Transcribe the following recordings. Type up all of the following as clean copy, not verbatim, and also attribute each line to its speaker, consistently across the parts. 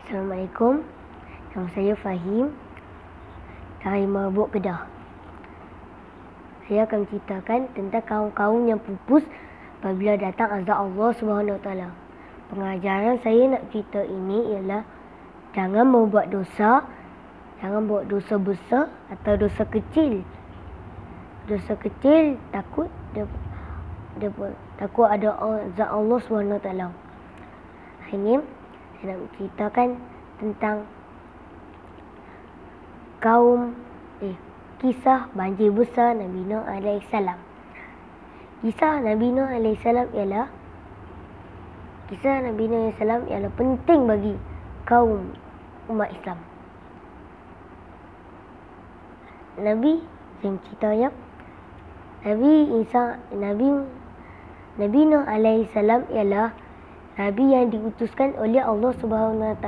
Speaker 1: Assalamualaikum. Nama saya Fahim dari Merbuk, Kedah. Saya akan menceritakan tentang kaum-kaum yang pupus apabila datang azab Allah SWT. Pengajaran saya nak cerita ini ialah jangan membuat dosa, jangan buat dosa besar atau dosa kecil. Dosa kecil takut takut ada azab Allah SWT. Hari ini saya nak menceritakan tentang kisah banjir besar Nabi Nuh AS. Kisah Nabi Nuh AS ialah penting bagi kaum umat Islam. Nabi Nuh AS ialah Nabi yang diutuskan oleh Allah SWT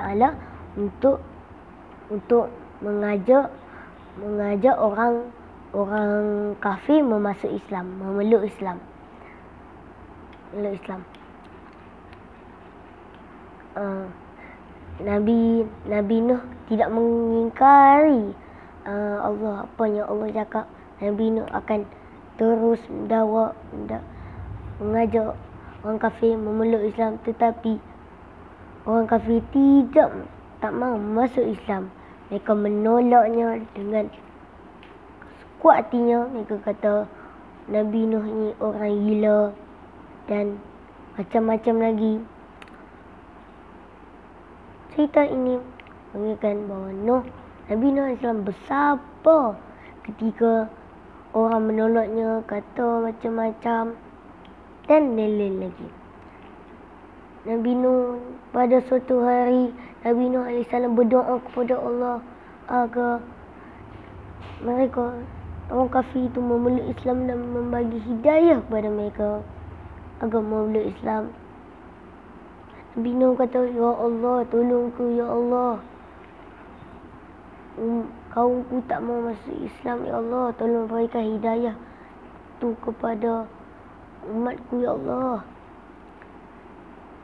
Speaker 1: untuk mengajak orang kafir memeluk Islam. Nabi Nuh tidak mengingkari Allah, apa yang Allah cakap. Nabi Nuh akan terus mengajak orang kafir memeluk Islam, tetapi orang kafir tak mahu masuk Islam. Mereka menolaknya dengan sekuat hatinya. Mereka kata Nabi Nuh ni orang gila dan macam-macam lagi. Cerita ini mengingatkan bahawa Nabi Nuh Islam bersabar ketika orang menolaknya, kata macam-macam dan lain-lain lagi. Nabi Nuh pada suatu hari, Nabi Nuh AS berdoa kepada Allah agar orang kafir itu memeluk Islam dan membagi hidayah kepada mereka agar memeluk Islam. Nabi Nuh kata, Ya Allah, tolongku ya Allah. Kaumku tak mau masuk Islam, ya Allah, tolong berikan hidayah tu kepada umatku, ya Allah.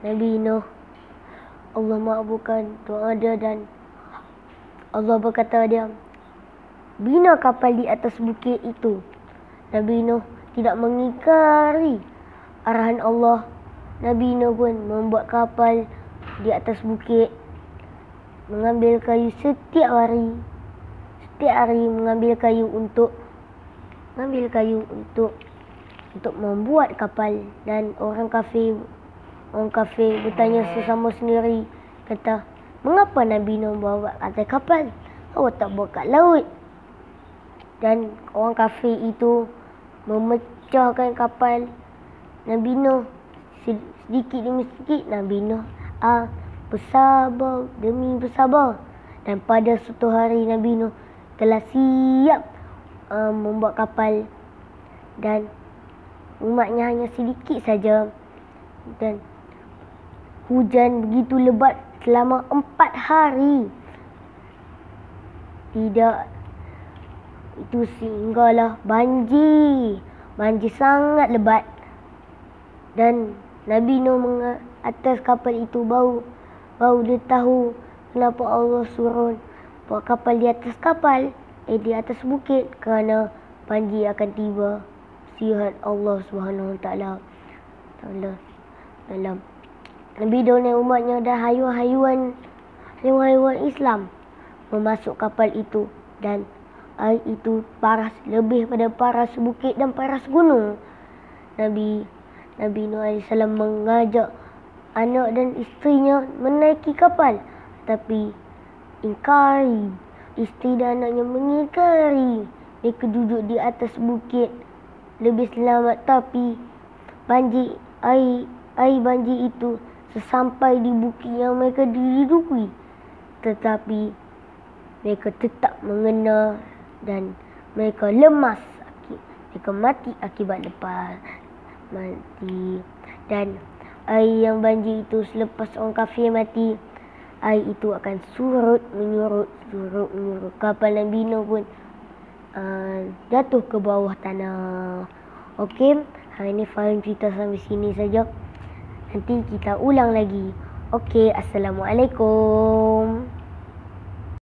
Speaker 1: Nabi Nuh, Allah makbulkan doa dia dan Allah berkata dia bina kapal di atas bukit itu. Nabi Nuh tidak mengingkari arahan Allah. Nabi Nuh pun membuat kapal di atas bukit, mengambil kayu setiap hari mengambil kayu untuk membuat kapal. Dan orang kafir bertanya sesama sendiri, kata, mengapa Nabi Nuh bawa atas kapal? Awak tak bawa kat laut? Dan orang kafir itu memecahkan kapal Nabi Nuh sedikit demi sedikit. Nabi Nuh bersabar demi bersabar. Dan pada suatu hari Nabi Nuh telah siap membuat kapal dan umatnya hanya sedikit saja, dan hujan begitu lebat selama 4 hari. Itu sehinggalah banjir sangat lebat. Dan Nabi Nuh atas kapal itu baru dia tahu kenapa Allah suruh buat kapal di di atas bukit, kerana banjir akan tiba. Sihat Allah SWT dalam Nabi Nuh dan umatnya dan haywan Islam memasuk kapal itu, dan air itu paras lebih pada paras bukit dan paras gunung. Nabi Nuh AS mengajak anak dan isterinya menaiki kapal, tapi isteri dan anaknya mengingkari. Mereka duduk di atas bukit lebih selamat, tapi air banjir itu sesampai di bukit yang mereka diduduki, tetapi mereka tetap mengena dan mereka lemas. Mereka mati akibat mati. Dan air yang banjir itu, selepas orang kafir mati, air itu akan surut menyurut. Kapal Nabi Nuh pun jatuh ke bawah tanah. Okey, hari ini Fahim cerita sampai sini saja. Nanti kita ulang lagi. Okey, Assalamualaikum.